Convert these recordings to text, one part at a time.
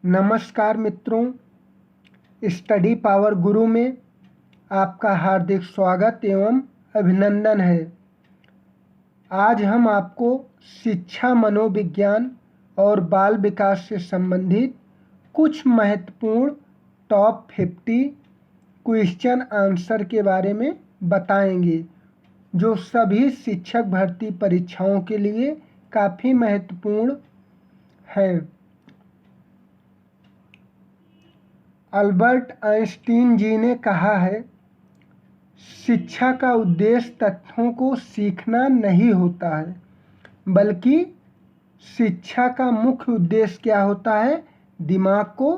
नमस्कार मित्रों, study power गुरु में आपका हार्दिक स्वागत एवं अभिनंदन है। आज हम आपको शिक्षा मनोविज्ञान और बाल विकास से संबंधित कुछ महत्वपूर्ण टॉप 50 क्वेश्चन आंसर के बारे में बताएंगे, जो सभी शिक्षक भर्ती परीक्षाओं के लिए काफ़ी महत्वपूर्ण हैं। अल्बर्ट आइंस्टीन जी ने कहा है, शिक्षा का उद्देश्य तथ्यों को सीखना नहीं होता है, बल्कि शिक्षा का मुख्य उद्देश्य क्या होता है? दिमाग को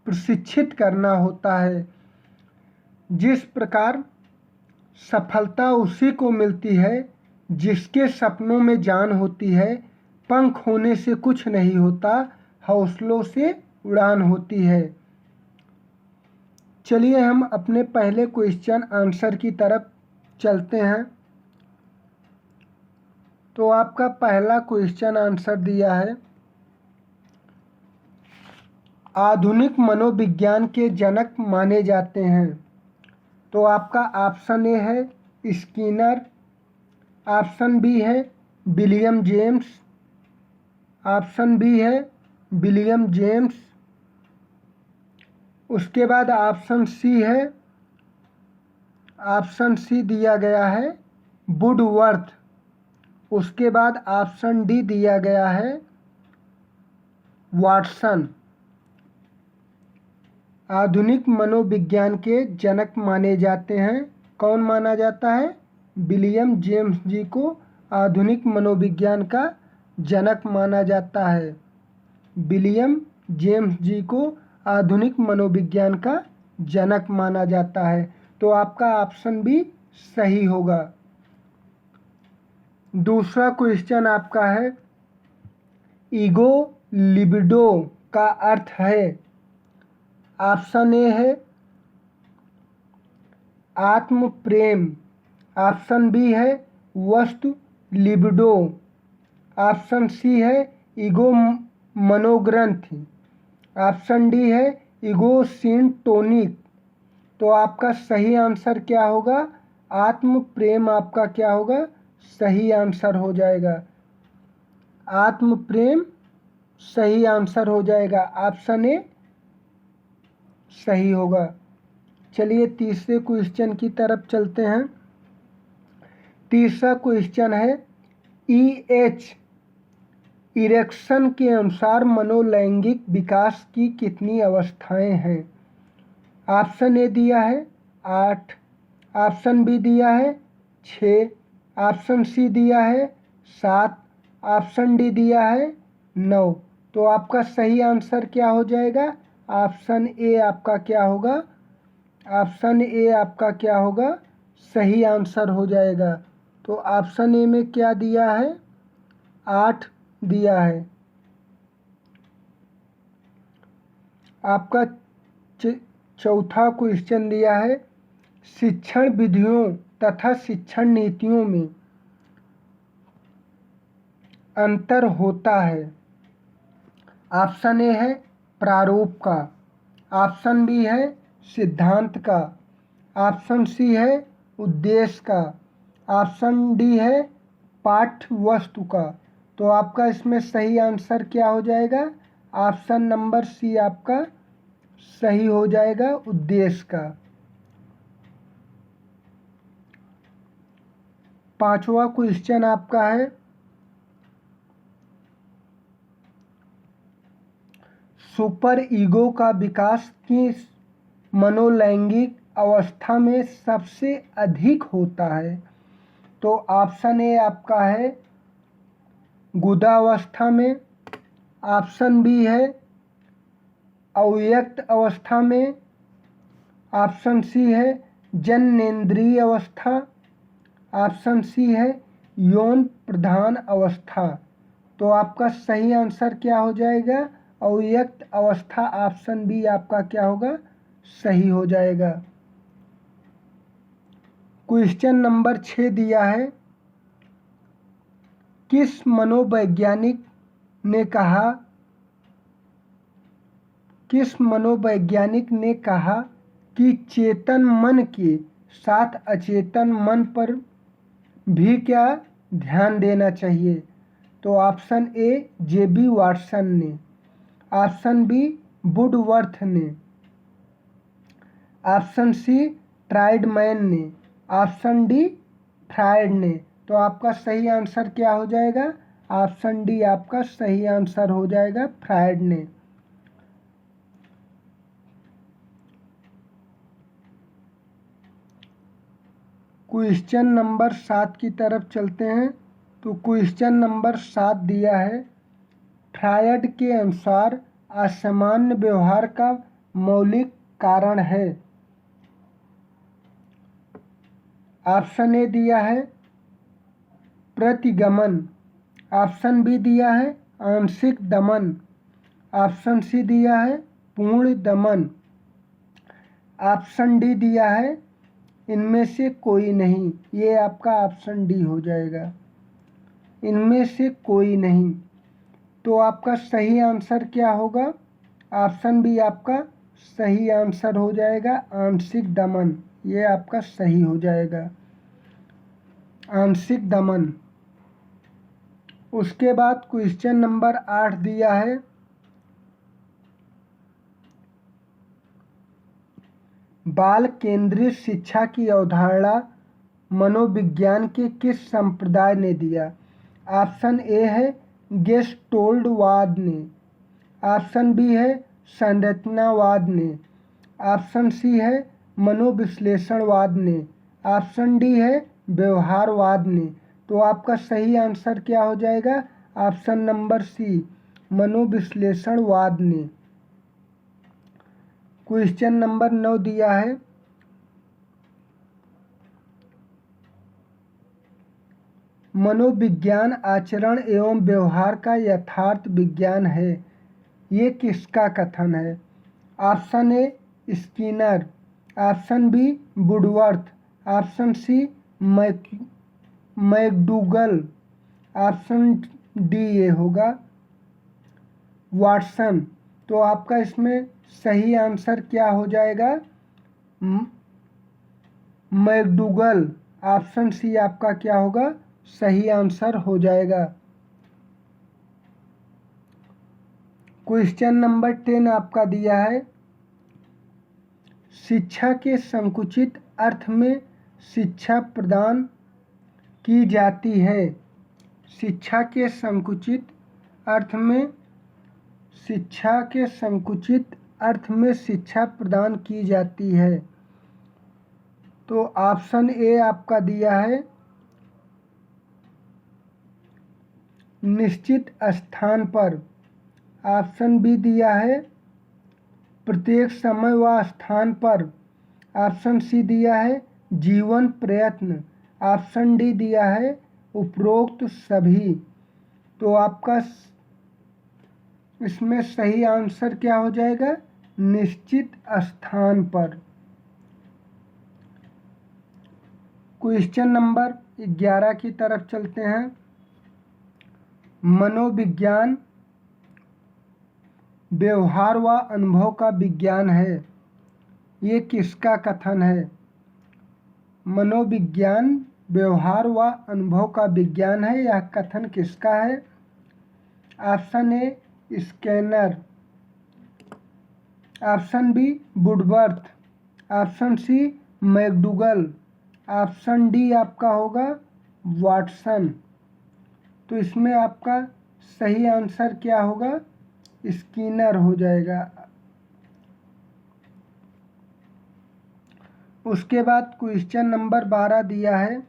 प्रशिक्षित करना होता है। जिस प्रकार सफलता उसी को मिलती है जिसके सपनों में जान होती है। पंख होने से कुछ नहीं होता, हौसलों से उड़ान होती है। चलिए हम अपने पहले क्वेश्चन आंसर की तरफ चलते हैं। तो आपका पहला क्वेश्चन आंसर दिया है, आधुनिक मनोविज्ञान के जनक माने जाते हैं। तो आपका ऑप्शन ए है स्किनर, ऑप्शन बी है विलियम जेम्स, ऑप्शन बी है विलियम जेम्स, उसके बाद ऑप्शन सी है, ऑप्शन सी दिया गया है वुडवर्थ, उसके बाद ऑप्शन डी दिया गया है वाटसन। आधुनिक मनोविज्ञान के जनक माने जाते हैं। कौन माना जाता है? विलियम जेम्स जी को आधुनिक मनोविज्ञान का जनक माना जाता है। विलियम जेम्स जी को आधुनिक मनोविज्ञान का जनक माना जाता है। तो आपका ऑप्शन भी सही होगा। दूसरा क्वेश्चन आपका है, ईगो लिबिडो का अर्थ है। ऑप्शन ए है आत्म प्रेम, ऑप्शन बी है वस्तु लिबिडो, ऑप्शन सी है ईगो मनोग्रंथि, ऑप्शन डी है ईगो सिंटोनिक। तो आपका सही आंसर क्या होगा? आत्म प्रेम आपका क्या होगा? सही आंसर हो जाएगा। आत्म प्रेम सही आंसर हो जाएगा। ऑप्शन ए सही होगा। चलिए तीसरे क्वेश्चन की तरफ चलते हैं। तीसरा क्वेश्चन है, EH इरेक्शन के अनुसार मनोलैंगिक विकास की कितनी अवस्थाएं हैं? ऑप्शन ए दिया है 8, ऑप्शन बी दिया है 6, ऑप्शन सी दिया है 7, ऑप्शन डी दिया है 9। तो आपका सही आंसर क्या हो जाएगा? ऑप्शन ए आपका क्या होगा? ऑप्शन ए आपका क्या होगा? सही आंसर हो जाएगा। तो ऑप्शन ए में क्या दिया है? 8 दिया है। आपका चौथा क्वेश्चन दिया है, शिक्षण विधियों तथा शिक्षण नीतियों में अंतर होता है। ऑप्शन ए है प्रारूप का, ऑप्शन बी है सिद्धांत का, ऑप्शन सी है उद्देश्य का, ऑप्शन डी है पाठ्य वस्तु का। तो आपका इसमें सही आंसर क्या हो जाएगा? ऑप्शन नंबर सी आपका सही हो जाएगा, उद्देश्य का। पांचवा क्वेश्चन आपका है, सुपर ईगो का विकास किस मनोलैंगिक अवस्था में सबसे अधिक होता है? तो ऑप्शन ए आपका है गुदावस्था में, ऑप्शन बी है अव्यक्त अवस्था में, ऑप्शन सी है जननेंद्रिय अवस्था, ऑप्शन सी है यौन प्रधान अवस्था। तो आपका सही आंसर क्या हो जाएगा? अव्यक्त अवस्था। ऑप्शन बी आपका क्या होगा? सही हो जाएगा। क्वेश्चन नंबर 6 दिया है, किस मनोवैज्ञानिक ने कहा किस मनोवैज्ञानिक ने कहा कि चेतन मन के साथ अचेतन मन पर भी क्या ध्यान देना चाहिए? तो ऑप्शन ए जेबी वाटसन ने, ऑप्शन बी वुडवर्थ ने, ऑप्शन सी ट्राइडमैन ने, ऑप्शन डी फ्रायड ने। तो आपका सही आंसर क्या हो जाएगा? ऑप्शन डी आपका सही आंसर हो जाएगा, फ्रायड ने। क्वेश्चन नंबर 7 की तरफ चलते हैं। तो क्वेश्चन नंबर 7 दिया है, फ्रायड के अनुसार असामान्य व्यवहार का मौलिक कारण है। ऑप्शन ए दिया है प्रतिगमन, ऑप्शन बी दिया है आंशिक दमन, ऑप्शन सी दिया है पूर्ण दमन, ऑप्शन डी दिया है इनमें से कोई नहीं। ये आपका ऑप्शन डी हो जाएगा, इनमें से कोई नहीं। तो आपका सही आंसर क्या होगा? ऑप्शन बी आपका सही आंसर हो जाएगा, आंशिक दमन। ये आपका सही हो जाएगा, आंशिक दमन। उसके बाद क्वेश्चन नंबर 8 दिया है, बाल केंद्रित शिक्षा की अवधारणा मनोविज्ञान के किस संप्रदाय ने दिया? ऑप्शन ए है गेस्टोल्डवाद ने, ऑप्शन बी है संरचनावाद ने, ऑप्शन सी है मनोविश्लेषणवाद ने, ऑप्शन डी है व्यवहारवाद ने। तो आपका सही आंसर क्या हो जाएगा? ऑप्शन नंबर सी मनोविश्लेषणवाद ने। क्वेश्चन नंबर 9 दिया है, मनोविज्ञान आचरण एवं व्यवहार का यथार्थ विज्ञान है, ये किसका कथन है? Option A Skinner, option B Woodworth, option C McDougall, option D ये होगा वाटसन। तो आपका इसमें सही आंसर क्या हो जाएगा? मैकडूगल, ऑप्शन सी आपका क्या होगा? सही आंसर हो जाएगा। क्वेश्चन नंबर 10 आपका दिया है, शिक्षा के संकुचित अर्थ में शिक्षा प्रदान की जाती है। शिक्षा के संकुचित अर्थ में शिक्षा प्रदान की जाती है। तो ऑप्शन ए आपका दिया है निश्चित स्थान पर, ऑप्शन बी दिया है प्रत्येक समय व स्थान पर, ऑप्शन सी दिया है जीवन प्रयत्न, ऑप्शन डी दिया है उपरोक्त सभी। तो आपका इसमें सही आंसर क्या हो जाएगा? निश्चित स्थान पर। क्वेश्चन नंबर 11 की तरफ चलते हैं, मनोविज्ञान व्यवहार व अनुभव का विज्ञान है, ये किसका कथन है? मनोविज्ञान व्यवहार व अनुभव का विज्ञान है, यह कथन किसका है? Option A Skinner, option B Woodworth, option C McDougall, option D आपका होगा वाटसन। तो इसमें आपका सही आंसर क्या होगा? स्किनर हो जाएगा। उसके बाद क्वेश्चन नंबर 12 दिया है,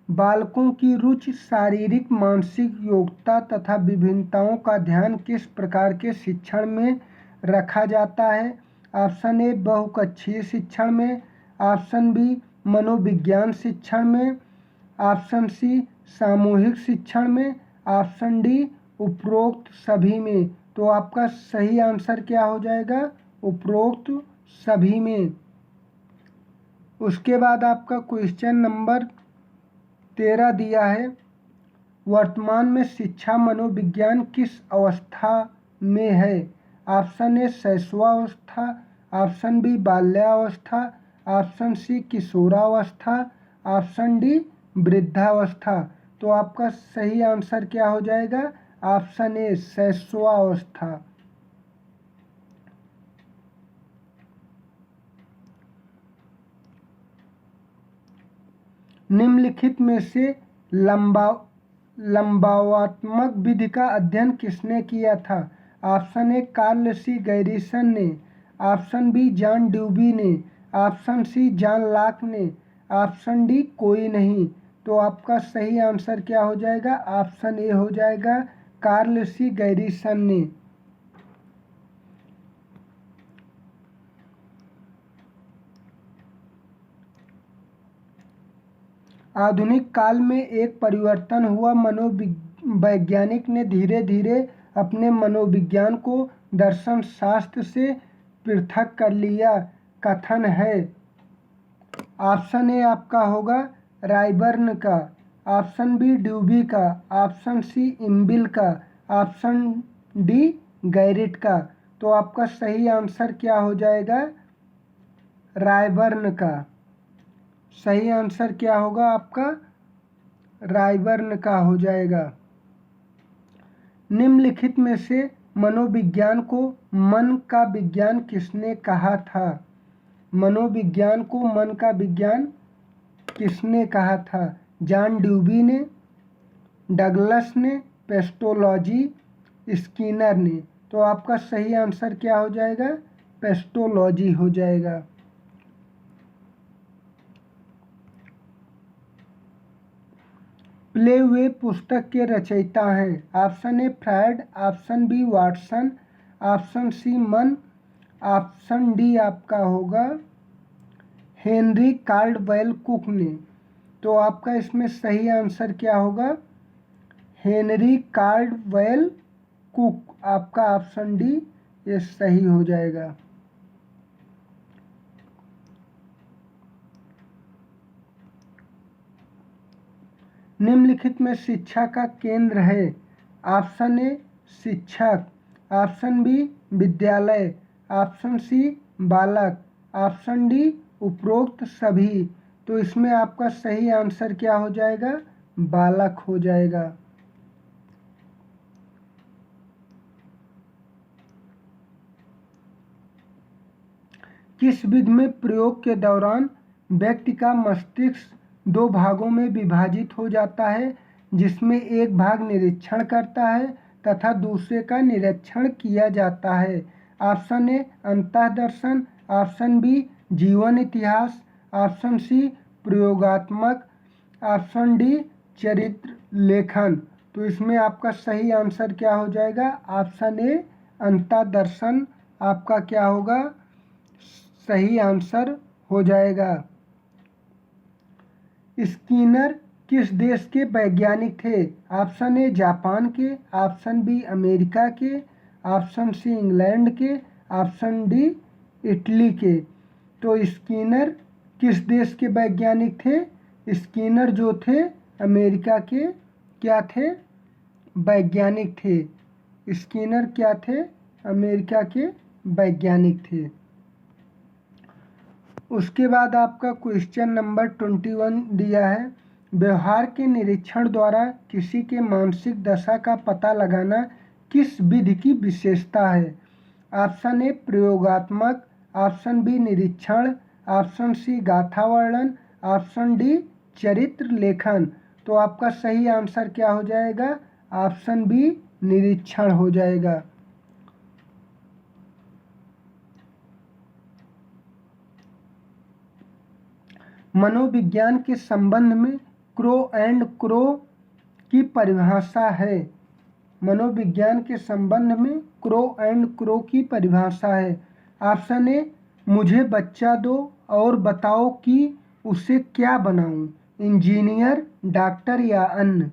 बालकों की रुचि शारीरिक मानसिक योग्यता तथा विभिन्नताओं का ध्यान किस प्रकार के शिक्षण में रखा जाता है? ऑप्शन ए बहुकक्षीय शिक्षण में, ऑप्शन बी मनोविज्ञान शिक्षण में, ऑप्शन सी सामूहिक शिक्षण में, ऑप्शन डी उपरोक्त सभी में। तो आपका सही आंसर क्या हो जाएगा? उपरोक्त सभी में। उसके बाद आपका क्वेश्चन नंबर 13 दिया है, वर्तमान में शिक्षा मनोविज्ञान किस अवस्था में है? ऑप्शन ए शैशवावस्था, ऑप्शन बी बाल्यावस्था, ऑप्शन सी किशोरावस्था, ऑप्शन डी वृद्धावस्था। तो आपका सही आंसर क्या हो जाएगा? ऑप्शन ए शैशवावस्था। निम्नलिखित में से लंबावात्मक विधि का अध्ययन किसने किया था? Option A Carl C Garrison ने, ऑप्शन बी जॉन ड्यूबी ने, ऑप्शन सी जॉन लॉक ने, ऑप्शन डी कोई नहीं। तो आपका सही आंसर क्या हो जाएगा? ऑप्शन ए हो जाएगा कार्ल सी गैरिसन ने। आधुनिक काल में एक परिवर्तन हुआ। मनोवैज्ञानिक ने धीरे धीरे अपने मनोविज्ञान को दर्शन शास्त्र से पृथक कर लिया। कथन है। ऑप्शन ए आपका होगा रायबर्न का, ऑप्शन बी ड्यूबी का, ऑप्शन सी इम्बिल का, ऑप्शन डी गैरिट का। तो आपका सही आंसर क्या हो जाएगा? रायबर्न का। सही आंसर क्या होगा आपका? रायबर्न का हो जाएगा। निम्नलिखित में से मनोविज्ञान को मन का विज्ञान किसने कहा था? मनोविज्ञान को मन का विज्ञान किसने कहा था? जॉन ड्यूबी ने, डगलस ने, पेस्टोलॉजी, स्किनर ने। तो आपका सही आंसर क्या हो जाएगा? पेस्टोलॉजी हो जाएगा। प्ले वे पुस्तक के रचयिता हैं। Option A Freud, option B Watson, option C Munn, option D आपका होगा हेनरी कार्डवेल कुक ने। तो आपका इसमें सही आंसर क्या होगा? Henry Caudwell cook. आपका ऑप्शन डी ये सही हो जाएगा। निम्नलिखित में शिक्षा का केंद्र है। ऑप्शन ए शिक्षक, ऑप्शन बी विद्यालय, ऑप्शन सी बालक, ऑप्शन डी उपरोक्त सभी। तो इसमें आपका सही आंसर क्या हो जाएगा? बालक हो जाएगा। किस विधि में प्रयोग के दौरान व्यक्ति का मस्तिष्क दो भागों में विभाजित हो जाता है, जिसमें एक भाग निरीक्षण करता है तथा दूसरे का निरीक्षण किया जाता है? ऑप्शन ए अंतःदर्शन, ऑप्शन बी जीवन इतिहास, ऑप्शन सी प्रयोगात्मक, ऑप्शन डी चरित्र लेखन। तो इसमें आपका सही आंसर क्या हो जाएगा? ऑप्शन ए अंतःदर्शन आपका क्या होगा? सही आंसर हो जाएगा। स्किनर किस देश के वैज्ञानिक थे? ऑप्शन ए जापान के, ऑप्शन बी अमेरिका के, ऑप्शन सी इंग्लैंड के, ऑप्शन डी इटली के। तो स्किनर किस देश के वैज्ञानिक थे? स्किनर जो थे अमेरिका के क्या थे? वैज्ञानिक थे। स्किनर क्या थे? अमेरिका के वैज्ञानिक थे। उसके बाद आपका क्वेश्चन नंबर 21 दिया है। व्यवहार के निरीक्षण द्वारा किसी के मानसिक दशा का पता लगाना किस विधि की विशेषता है? ऑप्शन ए प्रयोगात्मक, ऑप्शन बी निरीक्षण, ऑप्शन सी गाथा वर्णन, ऑप्शन डी चरित्र लेखन। तो आपका सही आंसर क्या हो जाएगा? ऑप्शन बी निरीक्षण हो जाएगा। मनोविज्ञान के संबंध में क्रो एंड क्रो की परिभाषा है। मनोविज्ञान के संबंध में क्रो एंड क्रो की परिभाषा है। ऑप्शन ए मुझे बच्चा दो और बताओ कि उसे क्या बनाऊं, इंजीनियर, डॉक्टर या अन्य।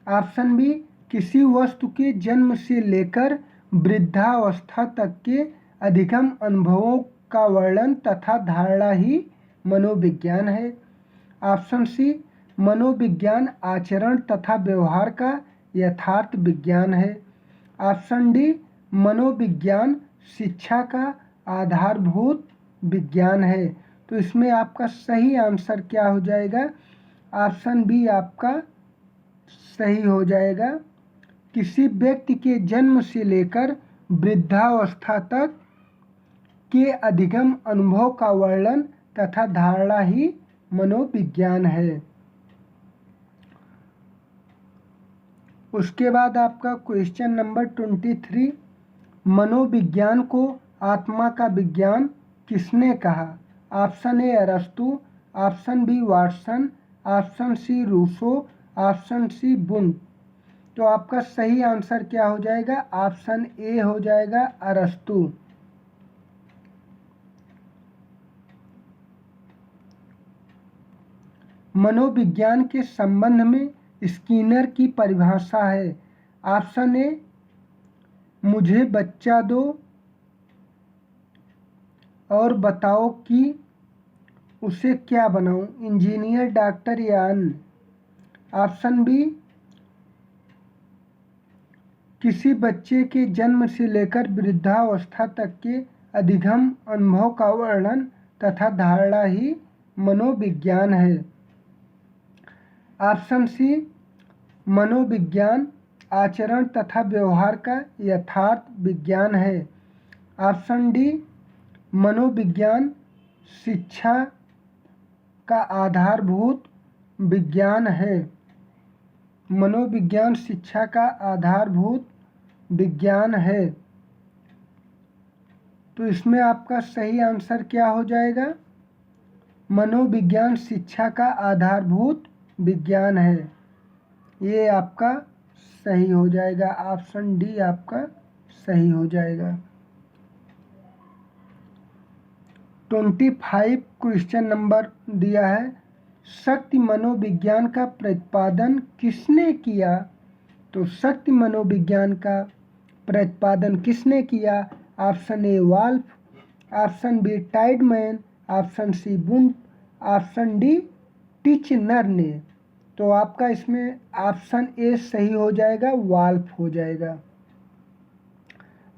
ऑप्शन बी किसी वस्तु के जन्म से लेकर वृद्धावस्था तक के अधिगम अनुभवों का वर्णन तथा धारणा ही मनोविज्ञान है। ऑप्शन सी मनोविज्ञान आचरण तथा व्यवहार का यथार्थ विज्ञान है। ऑप्शन डी मनोविज्ञान शिक्षा का आधारभूत विज्ञान है। तो इसमें आपका सही आंसर क्या हो जाएगा? ऑप्शन बी आपका सही हो जाएगा। किसी व्यक्ति के जन्म से लेकर वृद्धावस्था तक के अधिगम अनुभव का वर्णन तथा धारणा ही मनोविज्ञान है। उसके बाद आपका क्वेश्चन नंबर 23, मनोविज्ञान को आत्मा का विज्ञान किसने कहा? ऑप्शन ए अरस्तु, option B Watson, option C Rousseau, option C Wundt. तो आपका सही आंसर क्या हो जाएगा? ऑप्शन ए हो जाएगा अरस्तु। मनोविज्ञान के संबंध में स्किनर की परिभाषा है। ऑप्शन ए मुझे बच्चा दो और बताओ कि उसे क्या बनाऊं, इंजीनियर, डॉक्टर या अन्य। ऑप्शन बी किसी बच्चे के जन्म से लेकर वृद्धावस्था तक के अधिगम अनुभव का वर्णन तथा धारणा ही मनोविज्ञान है। ऑप्शन सी मनोविज्ञान आचरण तथा व्यवहार का यथार्थ विज्ञान है। ऑप्शन डी मनोविज्ञान शिक्षा का आधारभूत विज्ञान है। मनोविज्ञान शिक्षा का आधारभूत विज्ञान है। तो इसमें आपका सही आंसर क्या हो जाएगा? मनोविज्ञान शिक्षा का आधारभूत विज्ञान है। ये आपका सही हो जाएगा। ऑप्शन डी आपका सही हो जाएगा। 25 क्वेश्चन नंबर दिया है, शक्ति मनोविज्ञान का प्रतिपादन किसने किया? तो शक्ति मनोविज्ञान का प्रतिपादन किसने किया? Option A Wolff, option B Tiedemann, option C Wundt, option D Titchener ने। तो आपका इसमें ऑप्शन ए सही हो जाएगा, वाल्फ हो जाएगा।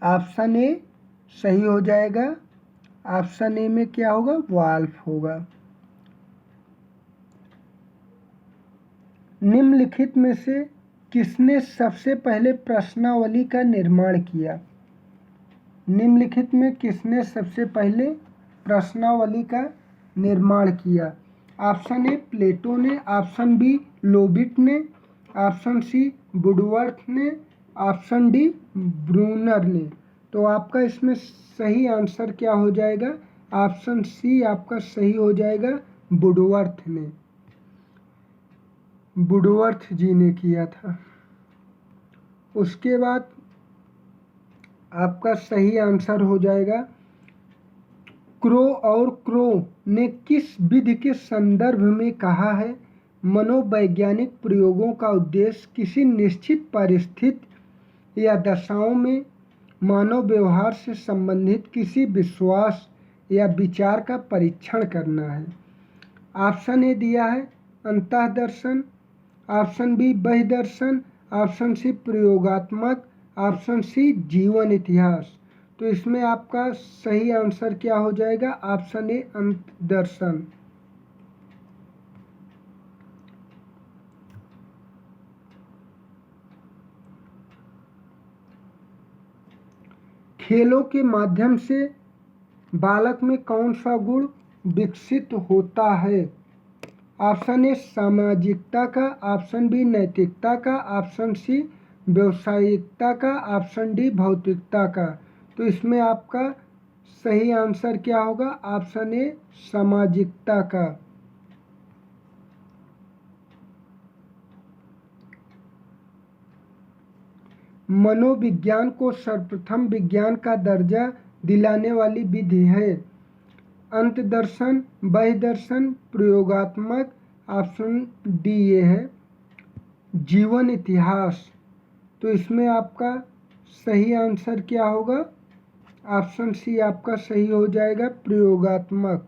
ऑप्शन ए सही हो जाएगा। ऑप्शन ए में क्या होगा? वाल्फ होगा। निम्नलिखित में से किसने सबसे पहले प्रश्नावली का निर्माण किया? निम्नलिखित में किसने सबसे पहले प्रश्नावली का निर्माण किया? ऑप्शन ए प्लेटो ने, ऑप्शन बी लोबिट ने, ऑप्शन सी वुडवर्थ ने, ऑप्शन डी ब्रूनर ने। तो आपका इसमें सही आंसर क्या हो जाएगा? ऑप्शन सी आपका सही हो जाएगा, वुडवर्थ ने। वुडवर्थ जी ने किया था। उसके बाद आपका सही आंसर हो जाएगा, क्रो और क्रो ने किस विधि के संदर्भ में कहा है, मनोवैज्ञानिक प्रयोगों का उद्देश्य किसी निश्चित परिस्थिति या दशाओं में मानव व्यवहार से संबंधित किसी विश्वास या विचार का परीक्षण करना है। ऑप्शन ए दिया है अंतःदर्शन, ऑप्शन बी बहिर्दर्शन, ऑप्शन सी प्रयोगात्मक, ऑप्शन सी जीवन इतिहास। तो इसमें आपका सही आंसर क्या हो जाएगा? ऑप्शन ए अंतर्दर्शन। खेलों के माध्यम से बालक में कौन सा गुण विकसित होता है? ऑप्शन ए सामाजिकता का, ऑप्शन बी नैतिकता का, ऑप्शन सी व्यावसायिकता का, ऑप्शन डी भौतिकता का। तो इसमें आपका सही आंसर क्या होगा? ऑप्शन ए सामाजिकता का। मनोविज्ञान को सर्वप्रथम विज्ञान का दर्जा दिलाने वाली विधि है अंतदर्शन, बहिर्दर्शन, प्रयोगात्मक, ऑप्शन डी ये है जीवन इतिहास। तो इसमें आपका सही आंसर क्या होगा? ऑप्शन सी आपका सही हो जाएगा, प्रयोगात्मक।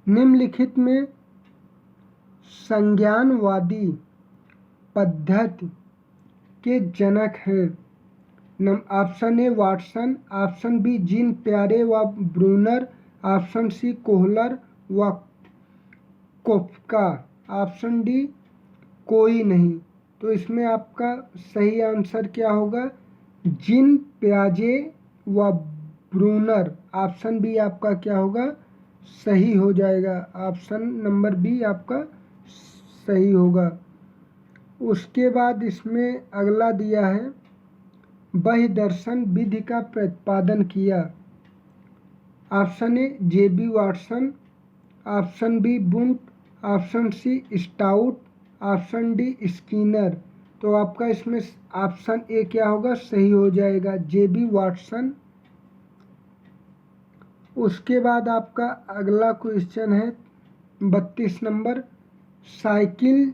निम्नलिखित में संज्ञानवादी पद्धति के जनक हैं? Option A Watson, option B Jean प्यारे व ब्रूनर, ऑप्शन सी कोहलर व कोफ्का, ऑप्शन डी कोई नहीं। तो इसमें आपका सही आंसर क्या होगा? जीन प्याजे व ब्रूनर। ऑप्शन बी आपका क्या होगा? सही हो जाएगा। ऑप्शन नंबर बी आपका सही होगा। उसके बाद इसमें अगला दिया है, वह दर्शन विधि का प्रतिपादन किया। Option A JB Watson, option B Wundt, option C Stout, option D Skinner. तो आपका इसमें ऑप्शन ए क्या होगा? सही हो जाएगा, जेबी वाटसन। उसके बाद आपका अगला क्वेश्चन है 32 नंबर, साइकिल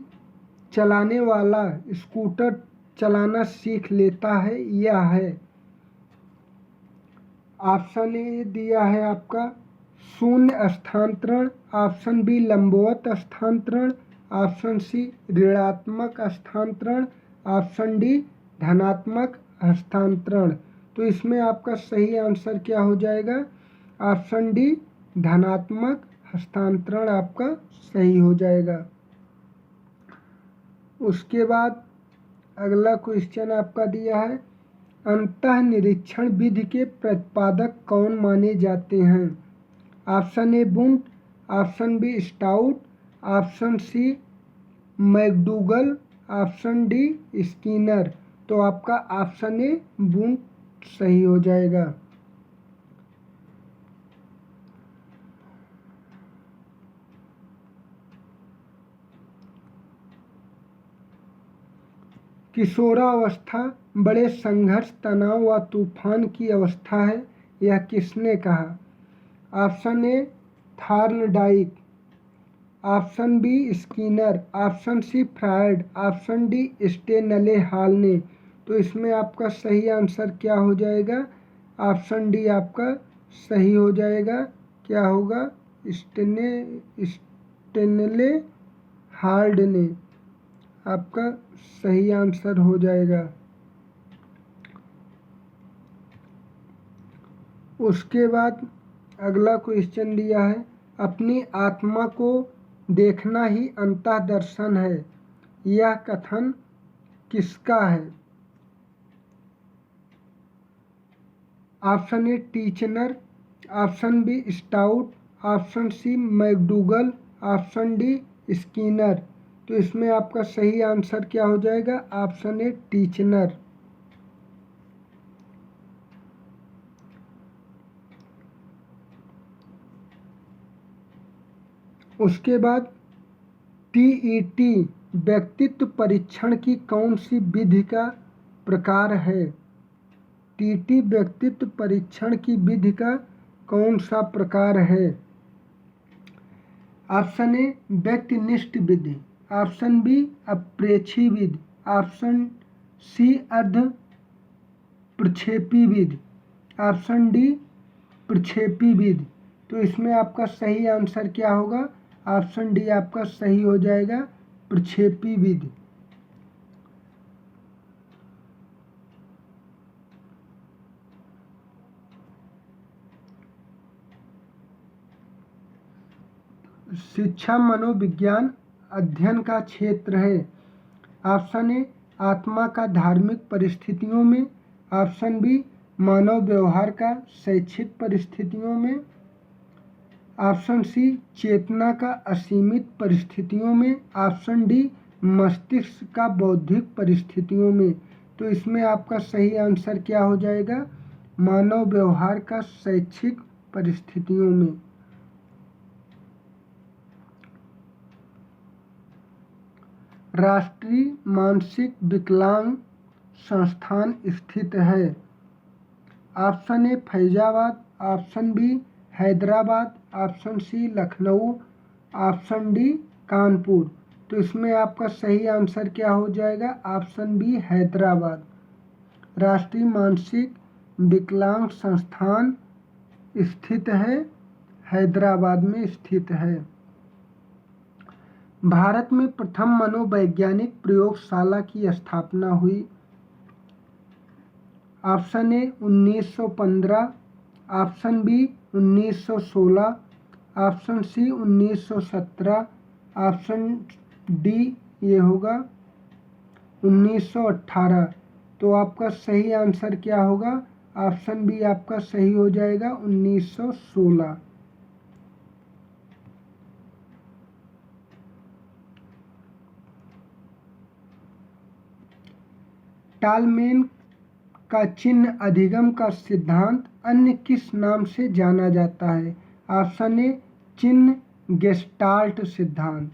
चलाने वाला स्कूटर चलाना सीख लेता है यह है। ऑप्शन ए दिया है आपका शून्य स्थानांतरण, ऑप्शन बी लंबवत स्थानांतरण, ऑप्शन सी ऋणात्मक स्थानांतरण, ऑप्शन डी धनात्मक हस्तांतरण। तो इसमें आपका सही आंसर क्या हो जाएगा? ऑप्शन डी धनात्मक हस्तांतरण आपका सही हो जाएगा। उसके बाद अगला क्वेश्चन आपका दिया है, अंतः निरीक्षण विधि के प्रतिपादक कौन माने जाते हैं? Option A Wundt, option B Stout, option C McDougall, option D Skinner. तो आपका ऑप्शन ए बुंट सही हो जाएगा। किशोरावस्था बड़े संघर्ष, तनाव व तूफान की अवस्था है, यह किसने कहा? Option A Thorndike, option B Skinner, option C Freud, option D Stanley Hall ने। तो इसमें आपका सही आंसर क्या हो जाएगा? ऑप्शन डी आपका सही हो जाएगा। क्या होगा? स्टेनले हाल्ड ने आपका सही आंसर हो जाएगा। उसके बाद अगला क्वेश्चन दिया है, अपनी आत्मा को देखना ही अंतः दर्शन है, यह कथन किसका है? Option A Titchener, option B Stout, option C McDougall, option D Skinner. तो इसमें आपका सही आंसर क्या हो जाएगा? Option A Titchener. उसके बाद टीईटी व्यक्तित्व परीक्षण की कौन सी विधि का प्रकार है? टीटी व्यक्तित्व परीक्षण की विधि का कौन सा प्रकार है? ऑप्शन ए व्यक्तिनिष्ठ विधि, ऑप्शन बी अप्रेक्षी विधि, ऑप्शन सी अर्ध प्रक्षेपी विधि, ऑप्शन डी प्रक्षेपी विधि। तो इसमें आपका सही आंसर क्या होगा? ऑप्शन डी आपका सही हो जाएगा, प्रक्षेपी विधि। शिक्षा मनोविज्ञान अध्ययन का क्षेत्र है। ऑप्शन ए आत्मा का धार्मिक परिस्थितियों में, ऑप्शन बी मानव व्यवहार का शैक्षिक परिस्थितियों में, ऑप्शन सी चेतना का असीमित परिस्थितियों में, ऑप्शन डी मस्तिष्क का बौद्धिक परिस्थितियों में। तो इसमें आपका सही आंसर क्या हो जाएगा? मानव व्यवहार का शैक्षिक परिस्थितियों में। राष्ट्रीय मानसिक विकलांग संस्थान स्थित है। Option A Faizabad, option B Hyderabad, option C Lucknow, option D Kanpur. तो इसमें आपका सही आंसर क्या हो जाएगा? Option B Hyderabad. राष्ट्रीय मानसिक विकलांग संस्थान स्थित है, हैदराबाद में स्थित है। भारत में प्रथम मनोवैज्ञानिक प्रयोगशाला की स्थापना हुई? Option A 1915, option B 1916, option C 1917, option D ये होगा 1918। तो आपका सही आंसर क्या होगा? ऑप्शन बी आपका सही हो जाएगा 1916। टालमेन का चिन्ह अधिगम का सिद्धांत अन्य किस नाम से जाना जाता है? ऑप्शन ए चिन्ह गेस्टाल्ट सिद्धांत,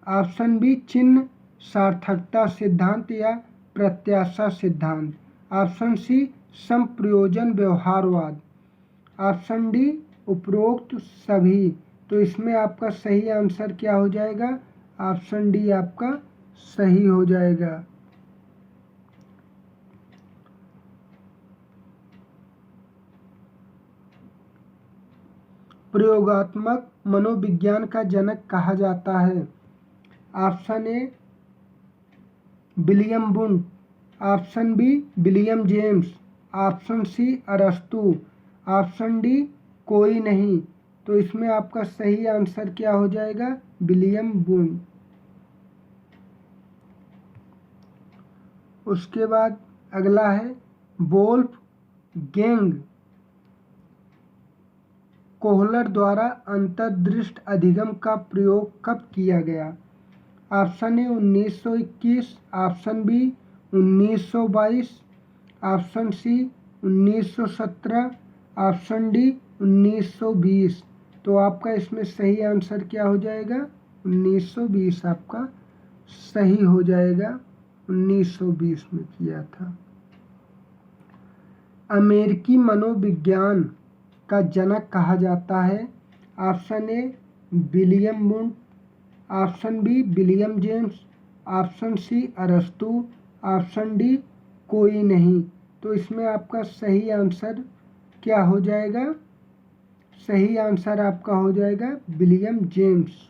ऑप्शन बी चिन्ह सार्थकता सिद्धांत या प्रत्याशा सिद्धांत, ऑप्शन सी संप्रयोजन व्यवहारवाद, ऑप्शन डी उपरोक्त सभी। तो इसमें आपका सही आंसर क्या हो जाएगा? ऑप्शन डी आपका सही हो जाएगा। प्रयोगात्मक मनोविज्ञान का जनक कहा जाता है? Option A William Wundt, option B William James, option C अरस्तु, ऑप्शन डी कोई नहीं। तो इसमें आपका सही आंसर क्या हो जाएगा? William Wundt. उसके बाद अगला है वोल्फ गैंग कोहलर द्वारा अंतर्दृष्टि अधिगम का प्रयोग कब किया गया? Option A 1921, option B 1922, option C 1917, option D 1920। तो आपका इसमें सही आंसर क्या हो जाएगा? 1920 आपका सही हो जाएगा। 1920 में किया था। अमेरिकी मनोविज्ञान का जनक कहा जाता है? Option A William Wundt, option B William James, option C अरस्तु, ऑप्शन डी कोई नहीं। तो इसमें आपका सही आंसर क्या हो जाएगा? सही आंसर आपका हो जाएगा विलियम जेम्स।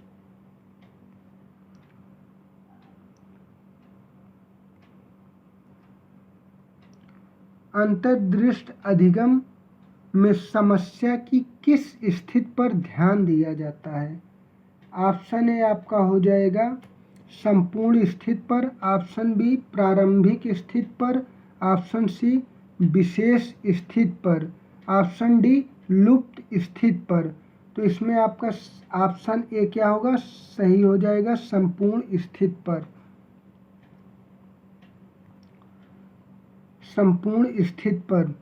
अंतर्दृष्टि अधिगम में समस्या की किस स्थिति पर ध्यान दिया जाता है? ऑप्शन ए आपका हो जाएगा संपूर्ण स्थिति पर, ऑप्शन बी प्रारंभिक स्थिति पर, ऑप्शन सी विशेष स्थिति पर, ऑप्शन डी लुप्त स्थिति पर। तो इसमें आपका ऑप्शन ए क्या होगा? सही हो जाएगा संपूर्ण स्थिति पर। संपूर्ण स्थिति पर।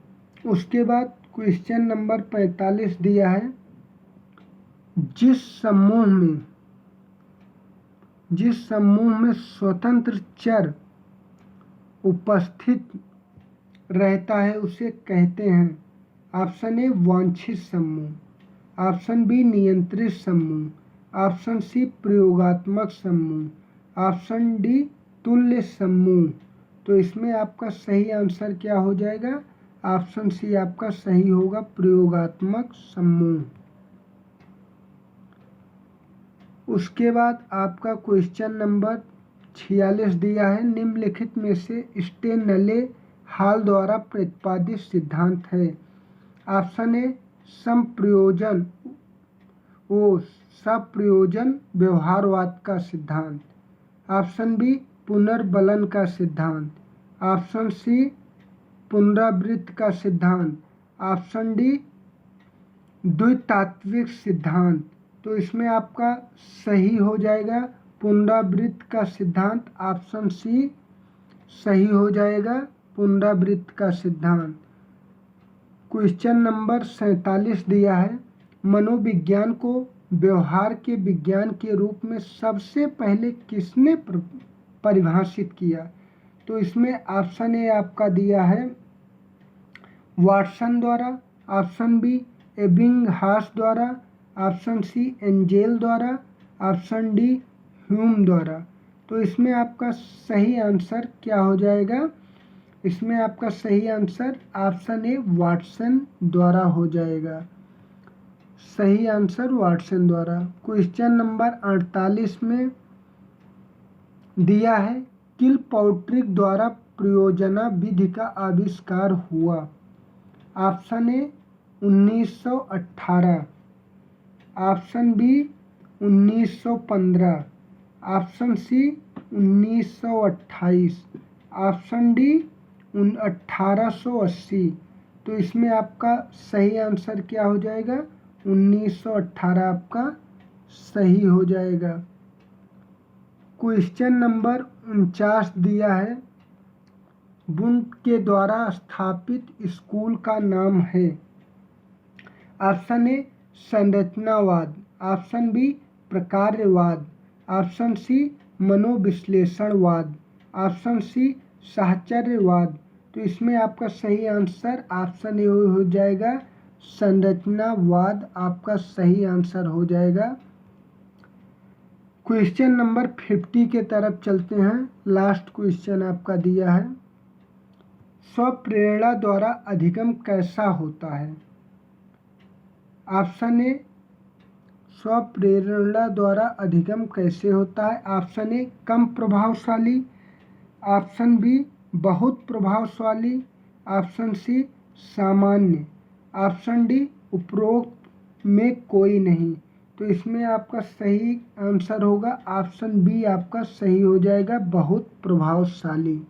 उसके बाद क्वेश्चन नंबर 45 दिया है, जिस समूह में स्वतंत्र चर उपस्थित रहता है उसे कहते हैं? ऑप्शन ए वांछित समूह, ऑप्शन बी नियंत्रित समूह, ऑप्शन सी प्रयोगात्मक समूह, ऑप्शन डी तुल्य समूह। तो इसमें आपका सही आंसर क्या हो जाएगा? ऑप्शन सी आपका सही होगा प्रयोगात्मक समूह। उसके बाद आपका क्वेश्चन नंबर 46 दिया है, निम्नलिखित में से स्टेनले हॉल द्वारा प्रतिपादित सिद्धांत है? ऑप्शन ए संप्रयोजन सप्रयोजन व्यवहारवाद का सिद्धांत, ऑप्शन बी पुनर्बलन का सिद्धांत, ऑप्शन सी पुनरावृत्ति का सिद्धांत, ऑप्शन डी द्वितात्विक सिद्धांत। तो इसमें आपका सही हो जाएगा पुनरावृत्ति का सिद्धांत, ऑप्शन सी सही हो जाएगा पुनरावृत्ति का सिद्धांत। क्वेश्चन नंबर 47 दिया है, मनोविज्ञान को व्यवहार के विज्ञान के रूप में सबसे पहले किसने परिभाषित किया? तो इसमें ऑप्शन ए आपका दिया है वाटसन द्वारा, ऑप्शन बी एबिंगहास द्वारा, ऑप्शन सी एंजेल द्वारा, ऑप्शन डी ह्यूम द्वारा। तो इसमें आपका सही आंसर क्या हो जाएगा? इसमें आपका सही आंसर ऑप्शन ए वाटसन द्वारा हो जाएगा। सही आंसर वाटसन द्वारा। क्वेश्चन नंबर 48 में दिया है किलपॉट्रिक द्वारा प्रयोजना विधि का आविष्कार हुआ? Option A 1918, option B 1915, option C 1928, option D 1880। तो इसमें आपका सही आंसर क्या हो जाएगा? 1918 आपका सही हो जाएगा। क्वेश्चन नंबर 49 दिया है वुंट के द्वारा स्थापित स्कूल का नाम है? ऑप्शन ए संरचनावाद, ऑप्शन बी प्रकार्यवाद, ऑप्शन सी मनोविश्लेषणवाद, ऑप्शन सी साहचर्यवाद। तो इसमें आपका सही आंसर ऑप्शन ए हो जाएगा, संरचनावाद आपका सही आंसर हो जाएगा। क्वेश्चन नंबर 50 के तरफ चलते हैं। लास्ट क्वेश्चन आपका दिया है स्वप्रेरणा द्वारा अधिगम कैसा होता है? ऑप्शन ए स्वप्रेरणा द्वारा अधिगम कैसे होता है? ऑप्शन ए कम प्रभावशाली, ऑप्शन बी बहुत प्रभावशाली, ऑप्शन सी सामान्य, ऑप्शन डी उपरोक्त में कोई नहीं। तो इसमें आपका सही आंसर होगा ऑप्शन बी आपका सही हो जाएगा, बहुत प्रभावशाली।